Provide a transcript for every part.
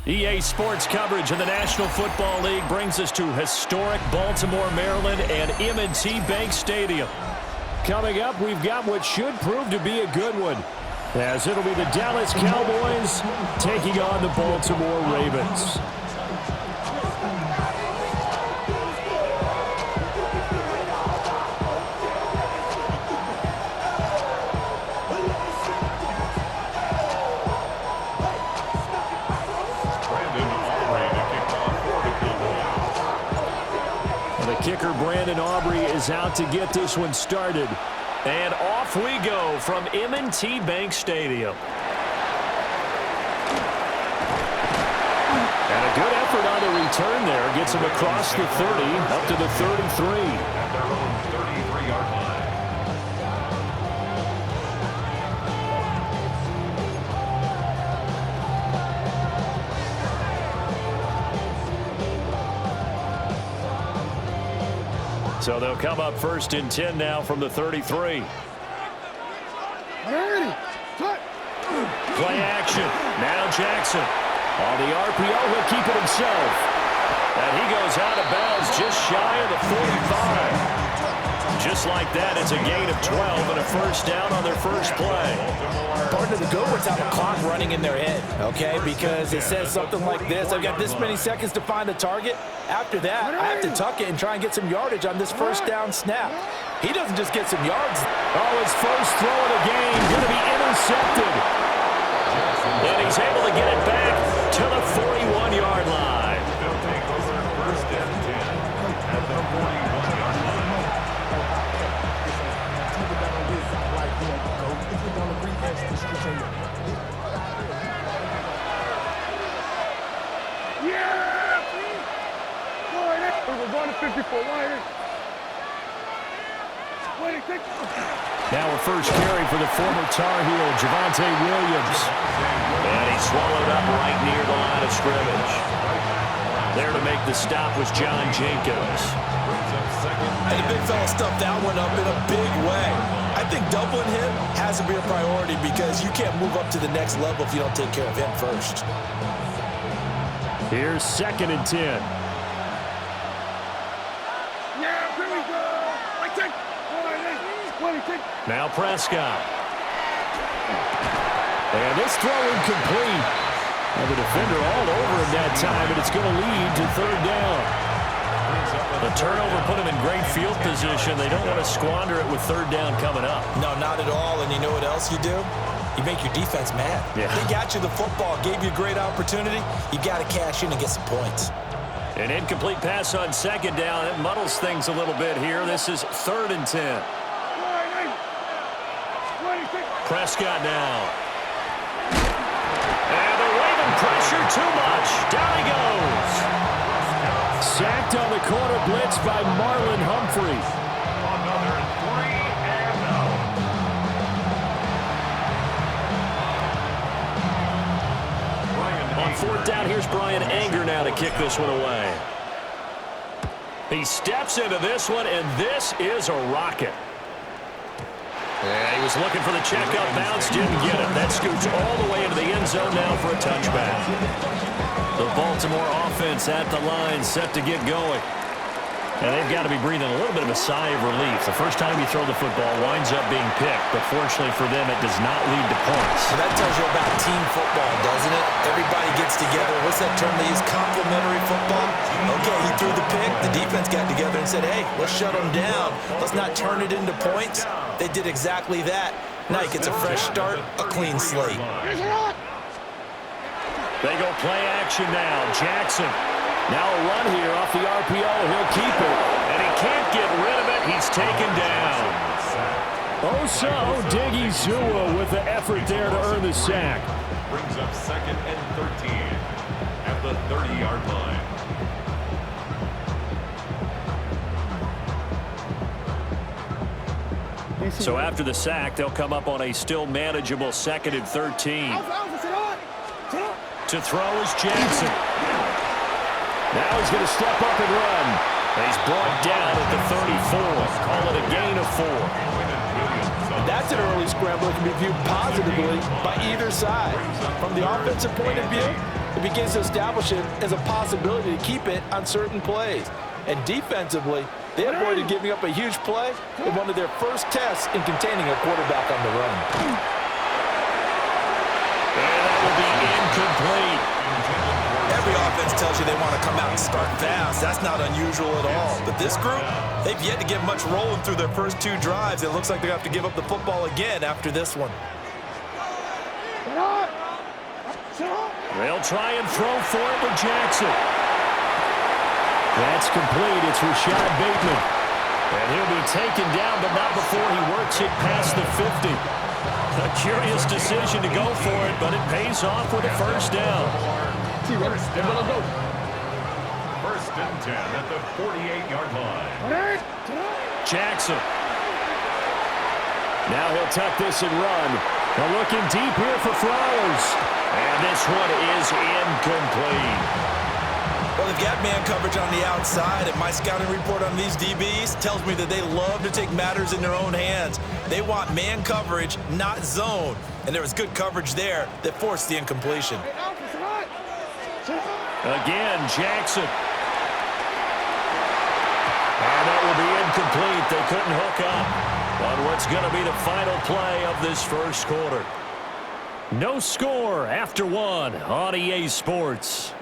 EA Sports coverage of the National Football League brings us to historic Baltimore, Maryland, and M&T Bank Stadium. Coming up, we've got what should prove to be a good one, as it'll be the Dallas Cowboys taking on the Baltimore Ravens. Kicker Brandon Aubrey is out to get this one started. And off we go from M&T Bank Stadium. And a good effort on the return there. Gets him across the 30, up to the 33. At their own 33-yard line. So they'll come up 1st and 10 now from the 33. Play action. Now Jackson. On the RPO, he'll keep it himself. And he goes out of bounds just shy of the 45. Just like that, it's a gain of 12 and a first down on their first play. Part of the Gophers have a clock running in their head, okay? Because it says something like this. I've got this many seconds to find the target. After that, I have to tuck it and try and get some yardage on this first down snap. He doesn't just get some yards. Oh, his first throw of the game going to be intercepted. And he's able to get it back to the 41-yard line. They'll take over 1st and 10 at the 41-yard line. Now a first carry for the former Tar Heel, Javonte Williams. And he's swallowed up right near the line of scrimmage. There to make the stop was John Jenkins. And the big fella stuffed that one up in a big way. I think doubling him has to be a priority because you can't move up to the next level if you don't take care of him first. Here's 2nd and 10. Now Prescott. And this throw incomplete. And the defender all over him that time, and it's going to lead to 3rd down. The turnover put him in great field position. They don't want to squander it with 3rd down coming up. No, not at all. And you know what else you do? You make your defense mad. Yeah. They got you the football, gave you a great opportunity. You got to cash in and get some points. An incomplete pass on 2nd down. It muddles things a little bit here. This is 3rd and 10. Prescott now. And they're waving pressure too much. Down he goes. Sacked on the corner blitz by Marlon Humphrey. Another 3 and out. On 4th down, here's Brian Anger now to kick this one away. He steps into this one, and this is a rocket. Yeah, he was looking for the check-up bounce, didn't get it. That scoots all the way into the end zone now for a touchback. The Baltimore offense at the line, set to get going. And they've got to be breathing a little bit of a sigh of relief. The first time you throw the football winds up being picked, but fortunately for them, it does not lead to points. So that tells you about team football, doesn't it? Everybody gets together. What's that term they use? Complementary football? Okay, he threw the pick. The defense got together and said, hey, let's shut them down. Let's not turn it into points. They did exactly that. Now he gets a fresh start, a clean slate. They go play action now. Jackson. Now a run here off the RPO. He'll keep it. And he can't get rid of it. He's taken down. So Diggy Zua with the effort there to earn the sack. Brings up 2nd and 13 at the 30-yard line. So after the sack, they'll come up on a still manageable 2nd and 13. To throw is Jackson. Now he's going to step up and run. And he's brought down at the 34. Call it a gain of 4. That's an early scramble that can be viewed positively by either side. From the offensive point of view, it begins to establish it as a possibility to keep it on certain plays. And defensively, they avoided giving up a huge play in one of their first tests in containing a quarterback on the run. And that will be incomplete. Every offense tells you they want to come out and start fast. That's not unusual at all. But this group, they've yet to get much rolling through their first 2 drives. It looks like they have to give up the football again after this one. They'll try and throw for it with Jackson. That's complete. It's Rashad Bateman. And he'll be taken down, but not before he works it past the 50. A curious decision to go for it, but it pays off with a first down. First and 10 at the 48-yard line. Jackson. Now he'll tuck this and run. Now looking deep here for Flowers. And this one is incomplete. Well, they've got man coverage on the outside, and my scouting report on these DBs tells me that they love to take matters in their own hands. They want man coverage, not zone. And there was good coverage there that forced the incompletion. Again, Jackson. And that will be incomplete. They couldn't hook up on what's going to be the final play of this first quarter. No score after 1 on EA Sports.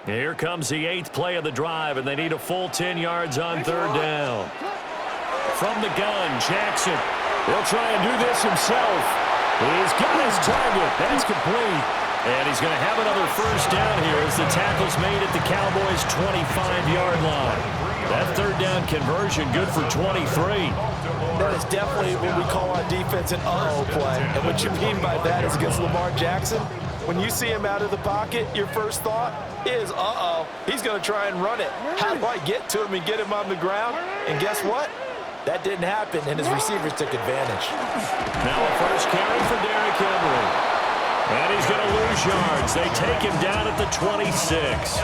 Here comes the 8th play of the drive, and they need a full 10 yards on 3rd down. From the gun, Jackson. He'll try and do this himself. He's got his target. That's complete. And he's going to have another first down here as the tackle's made at the Cowboys' 25-yard line. That 3rd down conversion good for 23. That is definitely what we call our defense an uh-oh play. And what you mean by that is against Lamar Jackson, when you see him out of the pocket, your first thought is, uh-oh, he's going to try and run it. How do I get to him and get him on the ground? And guess what? That didn't happen, and his receivers took advantage. Now a first carry for Derrick Henry. And he's going to lose yards. They take him down at the 26.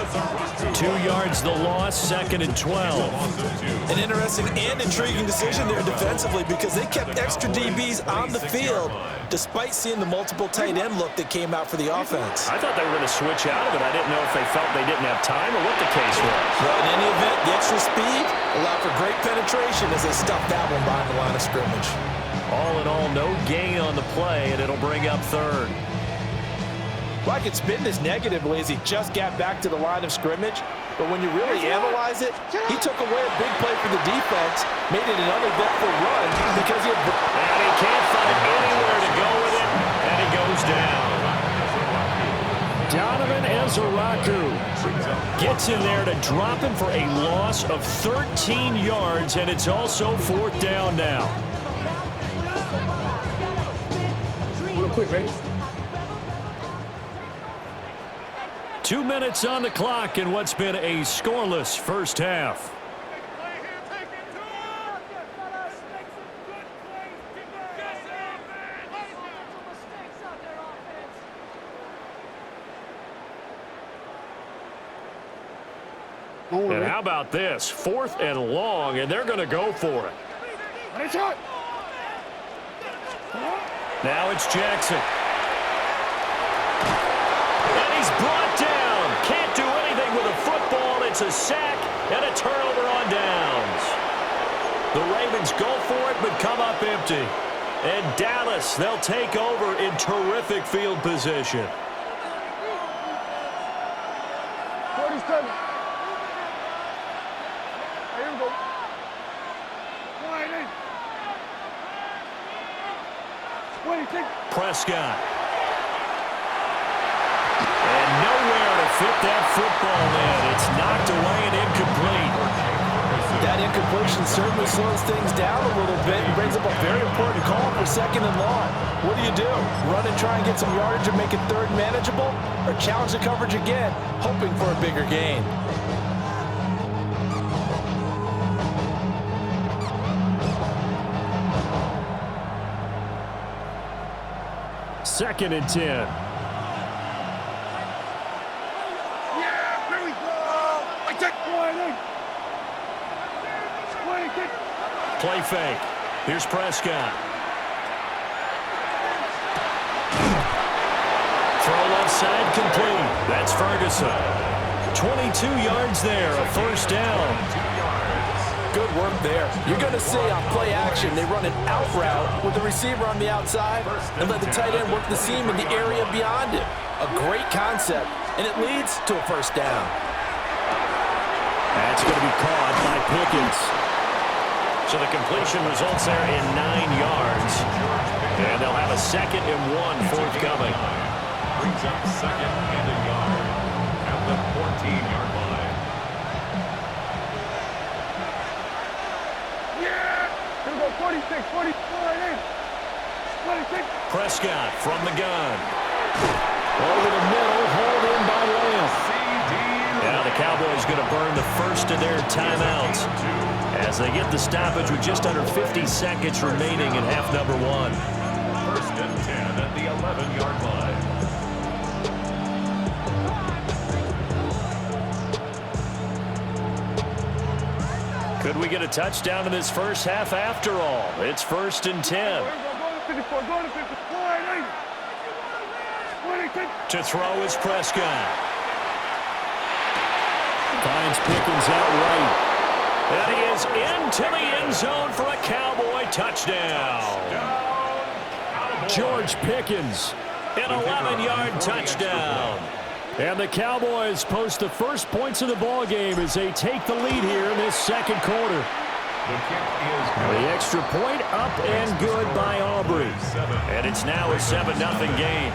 2 yards the loss, 2nd and 12. An interesting and intriguing decision there defensively because they kept extra DBs on the field despite seeing the multiple tight end look that came out for the offense. I thought they were going to switch out of it. I didn't know if they felt they didn't have time or what the case was. Well, in any event, the extra speed allowed for great penetration as they stuffed that one behind the line of scrimmage. All in all, no gain on the play, and it'll bring up 3rd. Well, I could spin this negatively as he just got back to the line of scrimmage, but when you really analyze it, he took away a big play for the defense, made it an uneventful run because he had... And he can't find anywhere to go with it, and he goes down. Donovan Ezeraku gets in there to drop him for a loss of 13 yards, and it's also 4th down now. Real quick, ready? 2 minutes on the clock in what's been a scoreless first half. And how about this? 4th and long, and they're going to go for it. Now it's Jackson. And he's brought down. Can't do anything with a football. It's a sack and a turnover on downs. The Ravens go for it but come up empty. And Dallas, they'll take over in terrific field position. 47. Here we go. Prescott. And nowhere to fit that football in. It's knocked away and incomplete. That incompletion certainly slows things down a little bit and brings up a very important call for 2nd and long. What do? Run and try and get some yardage and make it 3rd manageable? Or challenge the coverage again, hoping for a bigger gain? Second and 10. Play fake. Here's Prescott. Throw left side complete. That's Ferguson. 22 yards there, a first down. Good work there. You're going to see on play action, they run an out route with the receiver on the outside and let the tight end work the seam in the area beyond it. A great concept, and it leads to a first down. That's going to be caught by Pickens. So the completion results there in 9 yards. And they'll have a 2nd and 1 forthcoming. Brings up 2nd and a yard at the 14-yard line. Yeah! Here we go, 46, 44, 46. Prescott from the gun. Over the middle, hauled in by Lamb. Now the Cowboys going to burn the first of their timeouts as they get the stoppage with just under 50 seconds remaining in half number 1. 1st and 10 at the 11-yard line. Could we get a touchdown in this first half after all? It's 1st and 10. To throw is Prescott. Finds Pickens out right. And he is into the end zone for a Cowboy touchdown. George Pickens, an 11-yard touchdown. And the Cowboys post the first points of the ball game as they take the lead here in this second quarter. The extra point up and good by Aubrey. And it's now a 7-0 game.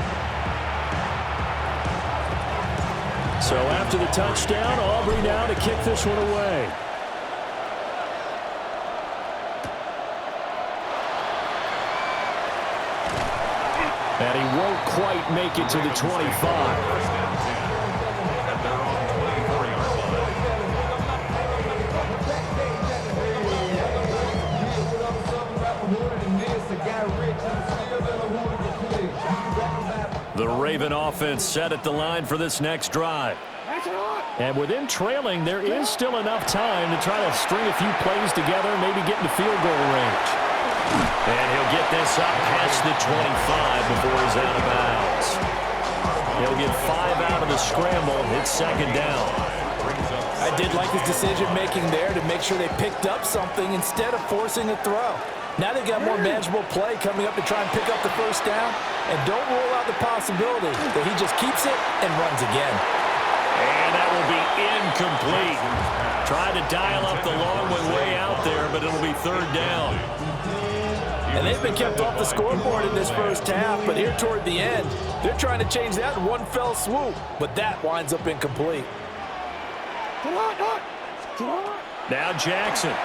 So after the touchdown, Aubrey now to kick this one away. And he won't quite make it to the 25. The Raven offense set at the line for this next drive. And with them trailing, there is still enough time to try to string a few plays together and maybe get into field goal range. And he'll get this up past the 25 before he's out of bounds. He'll get 5 out of the scramble. It's 2nd down. I did like his decision-making there to make sure they picked up something instead of forcing a throw. Now they've got more manageable play coming up to try and pick up the first down. And don't rule out the possibility that he just keeps it and runs again. And that will be incomplete. Tried to dial up the long one way out there, but it'll be 3rd down. And they've been kept off the scoreboard in this first half, but here toward the end, they're trying to change that in one fell swoop. But that winds up incomplete. Now Jackson.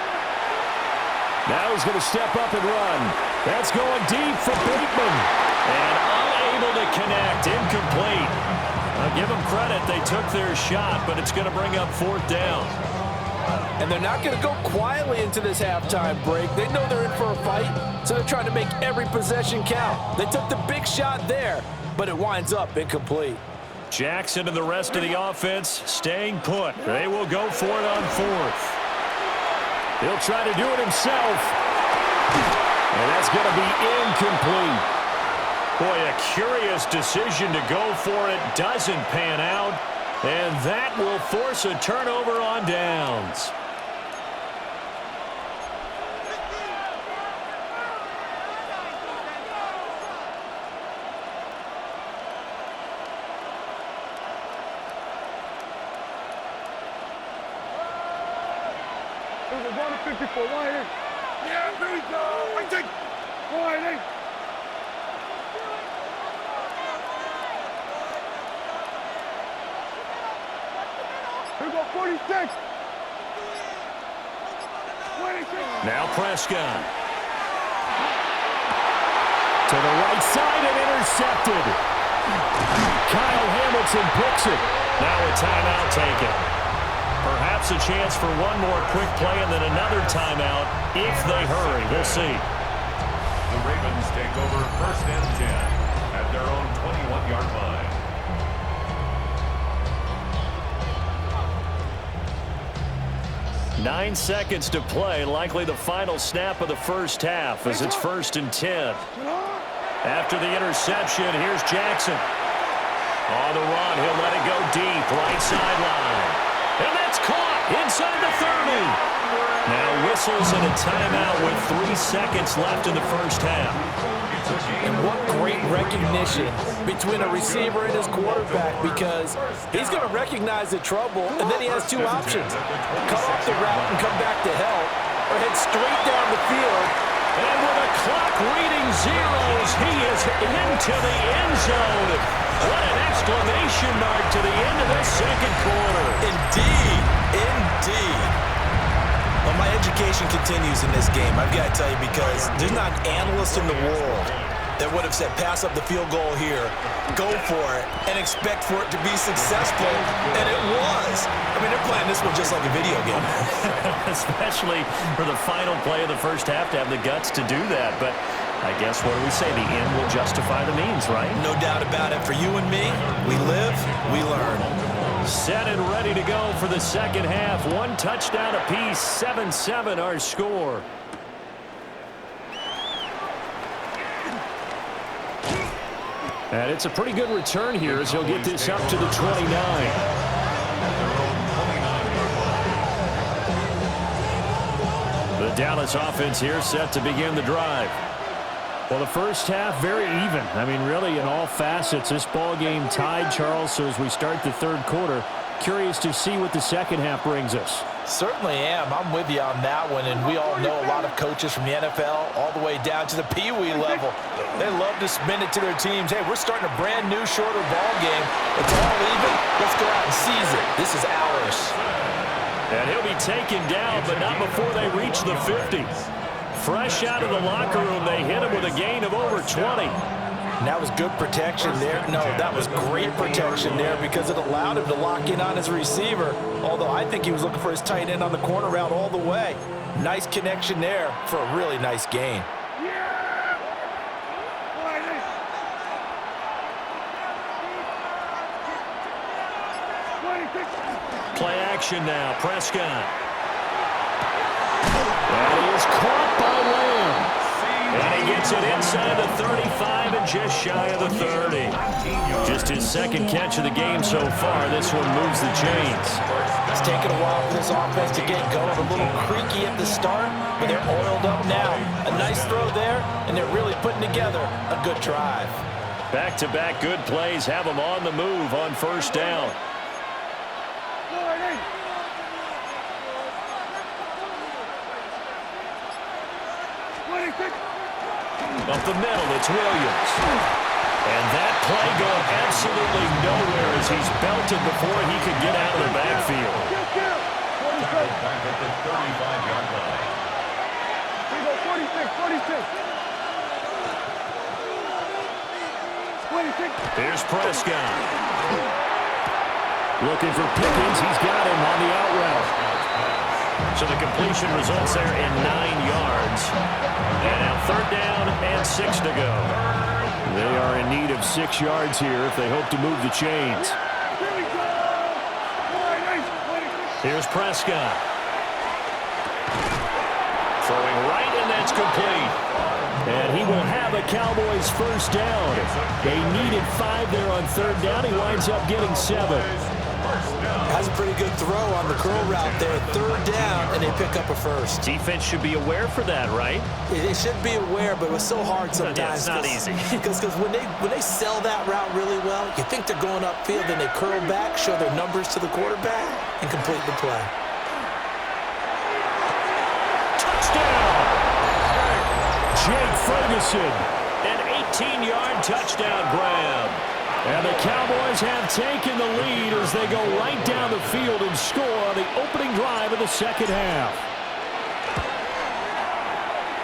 Now he's going to step up and run. That's going deep for Bateman. And unable to connect. Incomplete. I'll give them credit. They took their shot, but it's going to bring up 4th down. And they're not going to go quietly into this halftime break. They know they're in for a fight, so they're trying to make every possession count. They took the big shot there, but it winds up incomplete. Jackson and the rest of the offense staying put. They will go for it on 4th. He'll try to do it himself. And that's going to be incomplete. Boy, a curious decision to go for it. Doesn't pan out. And that will force a turnover on downs. There's a 154, line in. Yeah, there we go. I take line in. Here we go, 46. 26. Now Prescott. To the right side and intercepted. Kyle Hamilton picks it. Now a timeout taken. Perhaps a chance for one more quick play and then another timeout if they hurry. We'll see. The Ravens take over 1st and 10 at their own 21-yard line. 9 seconds to play, likely the final snap of the first half as it's 1st and 10. After the interception, here's Jackson. On the run, he'll let it go deep, right sideline. And that's caught inside the 30. Now whistles and a timeout with 3 seconds left in the first half. And what great recognition between a receiver and his quarterback, because he's going to recognize the trouble, and then he has two options. Cut off the route and come back to help, or head straight down the field. And with a clock reading zeros, he is into the end zone. What an exclamation mark to the end of the second quarter. Indeed, indeed. Well, my education continues in this game, I've got to tell you, because there's not an analyst in the world that would have said pass up the field goal here, go for it, and expect for it to be successful, and it was. I mean, they're playing this one just like a video game. Especially for the final play of the first half to have the guts to do that. But I guess, what do we say? The end will justify the means, right? No doubt about it. For you and me, we live, we learn. Set and ready to go for the second half. 1 touchdown apiece, 7-7 our score. And it's a pretty good return here as he'll get this up to the 29. The Dallas offense here set to begin the drive. Well, the first half, very even. I mean, really, in all facets, this ball game tied, Charles. So as we start the third quarter, curious to see what the second half brings us. Certainly am. I'm with you on that one. And we all know a lot of coaches from the NFL all the way down to the Pee-wee level. They love to spin it to their teams. Hey, we're starting a brand new, shorter ball game. It's all even. Let's go out and seize it. This is ours. And he'll be taken down, but not before they reach the 50. Fresh out of the locker room, they hit him with a gain of over 20. And that was good protection there. No, that was great protection there because it allowed him to lock in on his receiver. Although I think he was looking for his tight end on the corner route all the way. Nice connection there for a really nice gain. Play action now, Prescott. And he is caught by Lamb. And he gets it inside the 35 and just shy of the 30. Just his second catch of the game so far. This one moves the chains. It's taken a while for this offense to get going. A little creaky at the start, but they're oiled up now. A nice throw there, and they're really putting together a good drive. Back-to-back good plays have them on the move on first down. Up the middle, it's Williams. And that play going absolutely nowhere as he's belted before he could get out of the backfield. Back at the 35-yard line. We go 46. Here's Prescott. Looking for Pickens. He's got him on the out route. So the completion results there in 9 yards. And now third down and 6 to go. They are in need of 6 yards here if they hope to move the chains. Here's Prescott. Throwing right, and that's complete. And he will have a Cowboys first down. They needed 5 there on third down. He winds up getting 7. That's a pretty good throw on the curl route there. Third down, and they pick up a first. Defense should be aware for that, right? They should be aware, but it was so hard sometimes. Yeah, it's not easy. Because when they sell that route really well, you think they're going upfield, and they curl back, show their numbers to the quarterback, and complete the play. Touchdown! Jake Ferguson, an 18-yard touchdown grab. And the Cowboys have taken the lead as they go right down the field and score on the opening drive of the second half.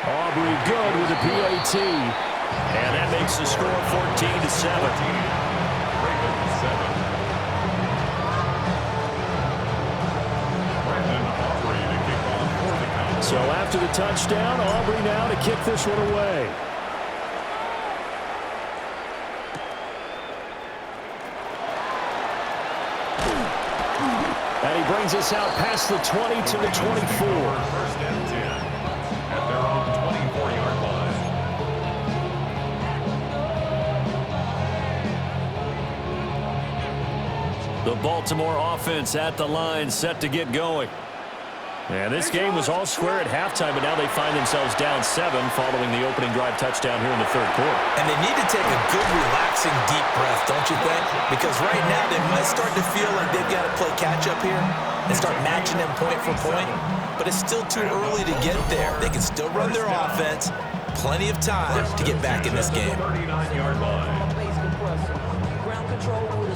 Aubrey good with the PAT. And that makes the score 14-7. So after the touchdown, Aubrey now to kick this one away. And he brings us out past the 20 to the 24. First and 10 at their own 24-yard line. The Baltimore offense at the line, set to get going. And this game was all square at halftime, but now they find themselves down 7 following the opening drive touchdown here in the third quarter. And they need to take a good, relaxing, deep breath, don't you think? Because right now they might start to feel like they've got to play catch-up here and start matching them point for point. But it's still too early to get there. They can still run their offense. Plenty of time to get back in this game. 39-yard line.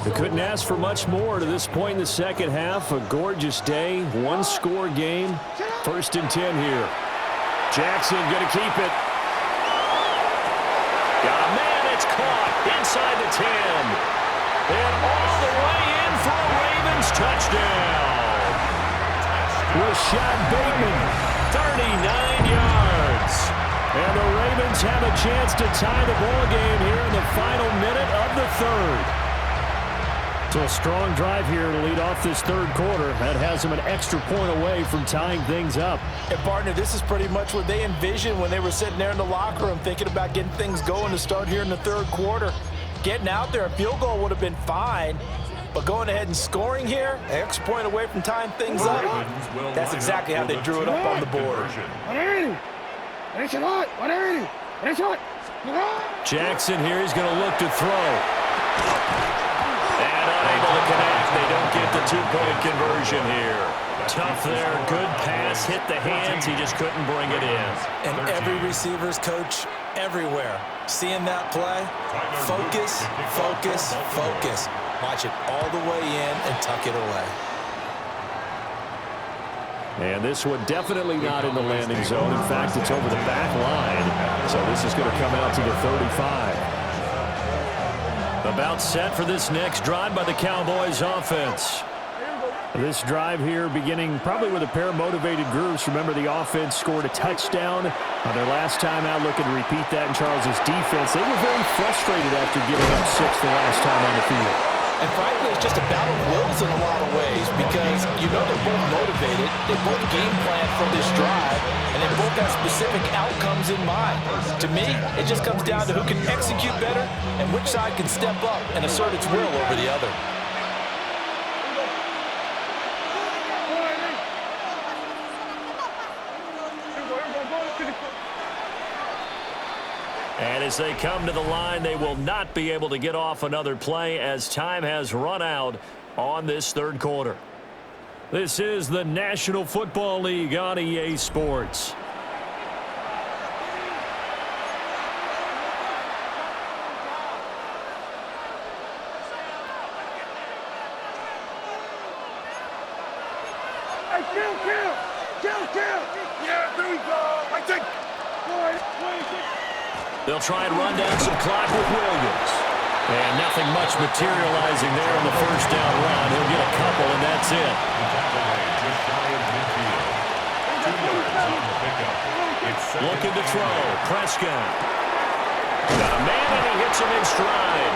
They couldn't ask for much more to this point in the second half. A gorgeous day, one-score game. First and 10 here. Jackson going to keep it. Got a man, it's caught inside the 10. And all the way in for a Ravens touchdown. Rashad Bateman, 39 yards. And the Ravens have a chance to tie the ball game here in the final minute of the third. So a strong drive here to lead off this third quarter. That has them an extra point away from tying things up. And, partner, this is pretty much what they envisioned when they were sitting there in the locker room thinking about getting things going to start here in the third quarter. Getting out there, a field goal would have been fine. But going ahead and scoring here, an extra point away from tying things up, that's exactly how they drew it up on the board. Jackson here is going to look to throw. And unable to connect. They don't get the two-point conversion here. Tough there. Good pass. Hit the hands. He just couldn't bring it in. And every receiver's coach everywhere. Seeing that play, focus, focus, focus. Watch it all the way in and tuck it away. And this one definitely not in the landing zone. In fact, it's over the back line. So this is going to come out to the 35. About set for this next drive by the Cowboys offense. This drive here beginning probably with a pair of motivated groups. Remember, the offense scored a touchdown on their last time out. Looking to repeat that in Charles's defense. They were very frustrated after giving up 6 the last time on the field. And frankly, it's just a battle of wills in a lot of ways because you know they're both motivated. They both game plan for this drive, and they both have specific outcomes in mind. To me, it just comes down to who can execute better and which side can step up and assert its will over the other. And as they come to the line, they will not be able to get off another play as time has run out on this third quarter. This is the National Football League on EA Sports. Hey, kill! Yeah, there we go! I think... They'll try and run down some clock with Williams. And nothing much materializing there in the first down run. He'll get a couple, and that's it. Looking to throw. Prescott. Got a man, and he hits him in stride.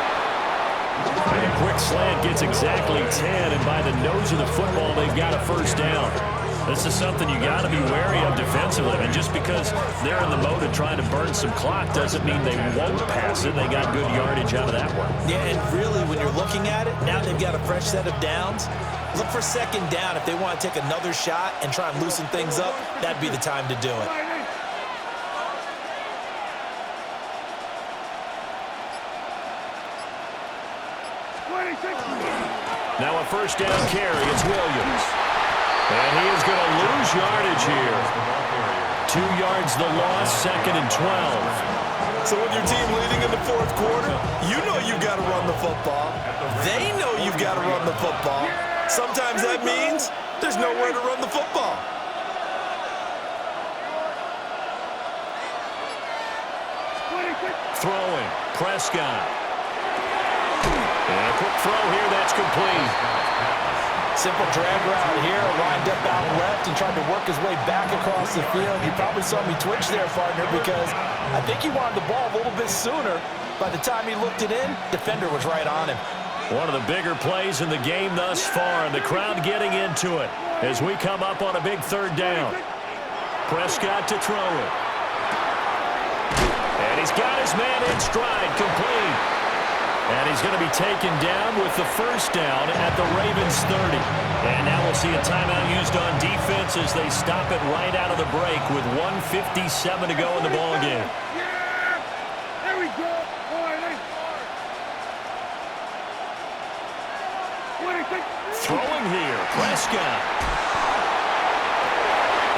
And a quick slant gets exactly 10, and by the nose of the football, they've got a first down. This is something you got to be wary of defensively. And just because they're in the mode of trying to burn some clock doesn't mean they won't pass it. They got good yardage out of that one. Yeah, and really, when you're looking at it, now they've got a fresh set of downs. Look for second down. If they want to take another shot and try and loosen things up, that'd be the time to do it. Now a first down carry. It's Williams. And he is going to lose yardage here. 2 yards the loss, second and 12. So with your team leading in the fourth quarter, you know you've got to run the football. They know you've got to run the football. Sometimes that means there's nowhere to run the football. Throwing. Prescott. And a quick throw here. That's complete. Simple drag route here, lined up out left and tried to work his way back across the field. You probably saw me twitch there, partner, because I think he wanted the ball a little bit sooner. By the time he looked it in, defender was right on him. One of the bigger plays in the game thus far, and the crowd getting into it as we come up on a big third down. Prescott to throw it. And he's got his man in stride, complete. And he's going to be taken down with the first down at the Ravens 30. And now we'll see a timeout used on defense as they stop it right out of the break with 1:57 to go in the ballgame. Yeah! There we go! Throwing here, Prescott.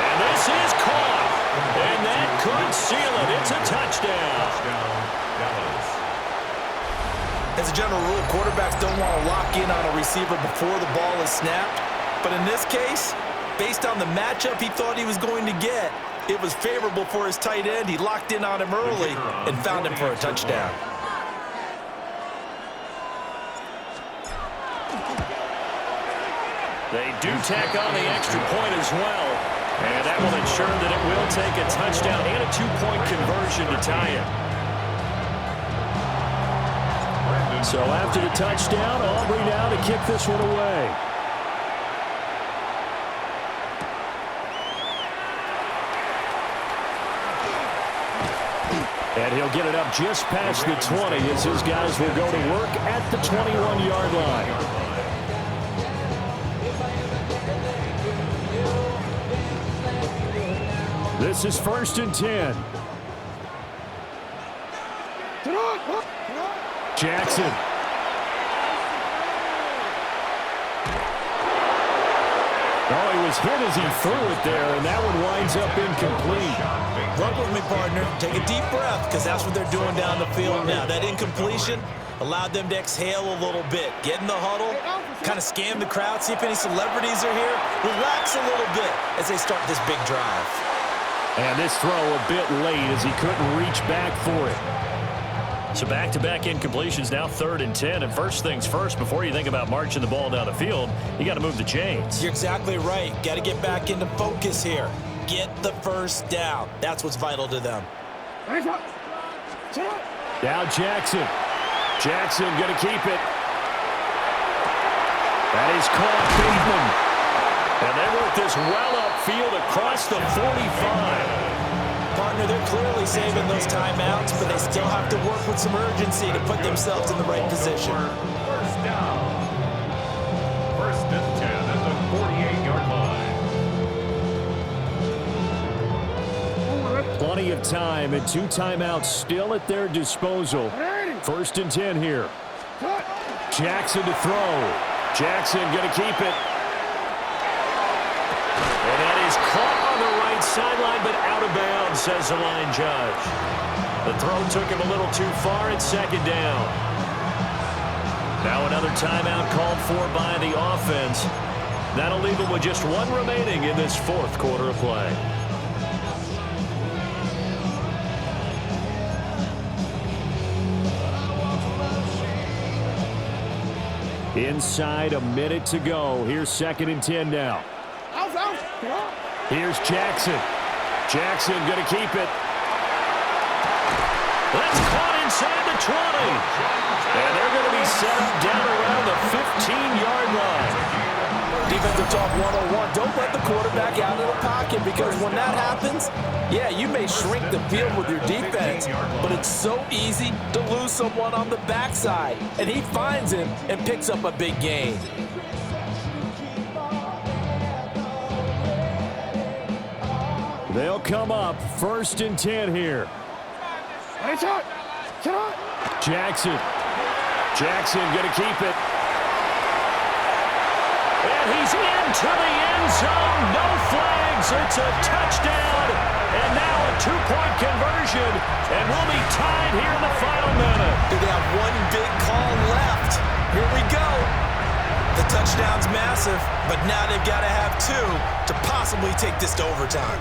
And this is caught. And that could seal it. It's a touchdown. As a general rule, quarterbacks don't want to lock in on a receiver before the ball is snapped. But in this case, based on the matchup he thought he was going to get, it was favorable for his tight end. He locked in on him early and found him for a touchdown. They do tack on the extra point as well. And that will ensure that it will take a touchdown and a two-point conversion to tie it. So after the touchdown, Aubrey now to kick this one away. And he'll get it up just past the 20 as his guys will go to work at the 21-yard line. This is 1st and 10. Jackson. Oh, he was hit as he threw it there, and that one winds up incomplete. Work with me, partner. Take a deep breath, because that's what they're doing down the field now. That incompletion allowed them to exhale a little bit. Get in the huddle, kind of scan the crowd, see if any celebrities are here. Relax a little bit as they start this big drive. And this throw a bit late as he couldn't reach back for it. So back-to-back incompletions, now 3rd and 10. And first things first, before you think about marching the ball down the field, you got to move the chains. You're exactly right. Got to get back into focus here. Get the first down. That's what's vital to them. Now Jackson. Jackson going to keep it. That is caught Bateman. And they work this well upfield across the 45. Partner, they're clearly saving those timeouts, but they still have to work with some urgency to put themselves in the right position. First down. 1st and 10 at the 48-yard line. Plenty of time and 2 timeouts still at their disposal. 1st and 10 here. Jackson to throw. Jackson going to keep it. And that is caught on the right sideline, but out of bounds, says the line judge. The throw took him a little too far. It's 2nd down. Now another timeout called for by the offense. That'll leave them with just 1 remaining in this 4th quarter of play. Inside a minute to go. Here's 2nd and 10 now. Here's Jackson. Jackson going to keep it. That's caught inside the 20. And they're going to be set up down around the 15-yard line. Defensive talk 101. Don't let the quarterback out of the pocket, because when that happens, yeah, you may shrink the field with your defense, but it's so easy to lose someone on the backside. And he finds him and picks up a big gain. They'll come up 1st and 10 here. Jackson. Jackson going to keep it. And he's into the end zone. No flags. It's a touchdown. And now a 2-point conversion. And we'll be tied here in the final minute. They have 1 big call left. Here we go. The touchdown's massive, but now they've got to have 2 to possibly take this to overtime.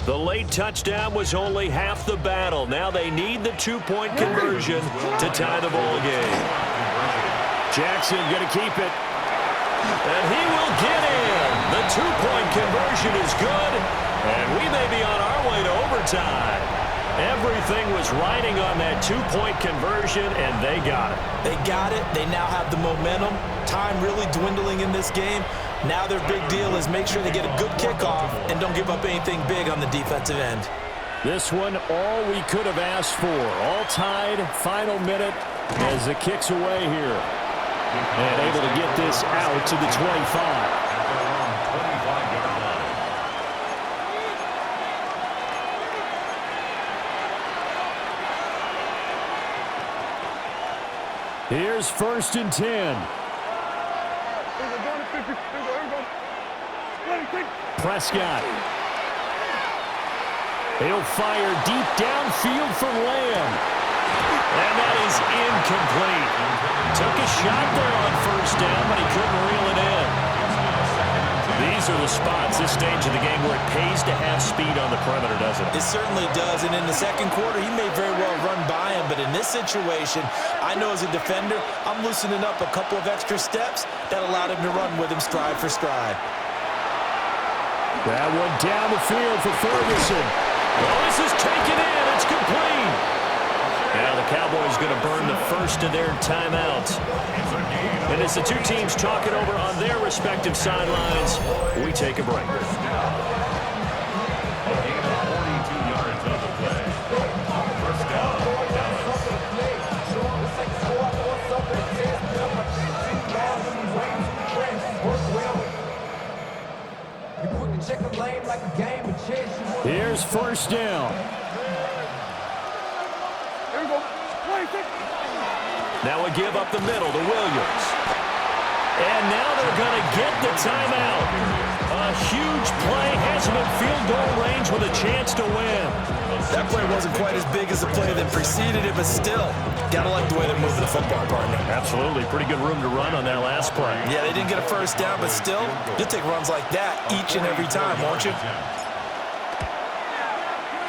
The late touchdown was only half the battle. Now they need the 2-point conversion to tie the ball game. Jackson going to keep it. And he will get in. The two-point conversion is good, and we may be on our way to overtime. Everything was riding on that two-point conversion, and they got it. They got it. They now have the momentum. Time really dwindling in this game. Now their big deal is make sure they get a good kickoff and don't give up anything big on the defensive end. This one, all we could have asked for. All tied, final minute as it kicks away here. And able to get this out to the 25. Here's 1st and 10. Prescott. He'll fire deep downfield for Lamb. And that is incomplete. Took a shot there on 1st down, but he couldn't reel it in. These are the spots, this stage of the game, where it pays to have speed on the perimeter, doesn't it? It certainly does, and in the second quarter, he may very well run by him, but in this situation, I know as a defender, I'm loosening up a couple of extra steps that allowed him to run with him stride for stride. That one down the field for Ferguson. Well, this is taken in. It's complete. Now the Cowboys going to burn the first of their timeouts. And as the two teams talk it over on their respective sidelines, we take a break. Here's 1st down. Now we give up the middle to Williams. And now they're going to get the timeout. A huge play has him in field goal range with a chance to win. That play wasn't quite as big as the play that preceded it, but still, gotta like the way they're moving the football, partner. Absolutely. Pretty good room to run on that last play. Yeah, they didn't get a 1st down, but still, you'll take runs like that each and every time, won't you?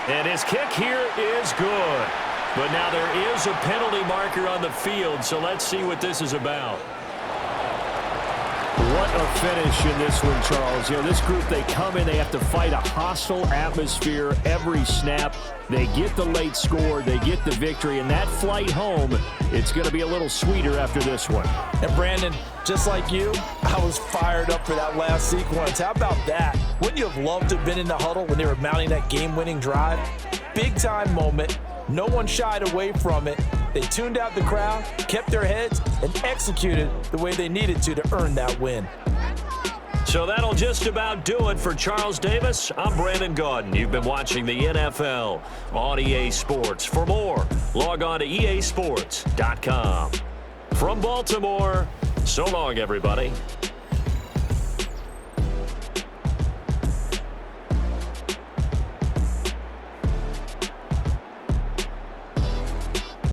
And his kick here is good. But now there is a penalty marker on the field, so let's see what this is about. What a finish in this one, Charles. You know, this group, they come in, they have to fight a hostile atmosphere every snap. They get the late score, they get the victory, and that flight home, it's going to be a little sweeter after this one. And Brandon, just like you, I was fired up for that last sequence. How about that? Wouldn't you have loved to have been in the huddle when they were mounting that game-winning drive? Big-time moment. No one shied away from it. They tuned out the crowd, kept their heads, and executed the way they needed to earn that win. So that'll just about do it for Charles Davis. I'm Brandon Gaudin. You've been watching the NFL on EA Sports. For more, log on to easports.com. From Baltimore, so long, everybody.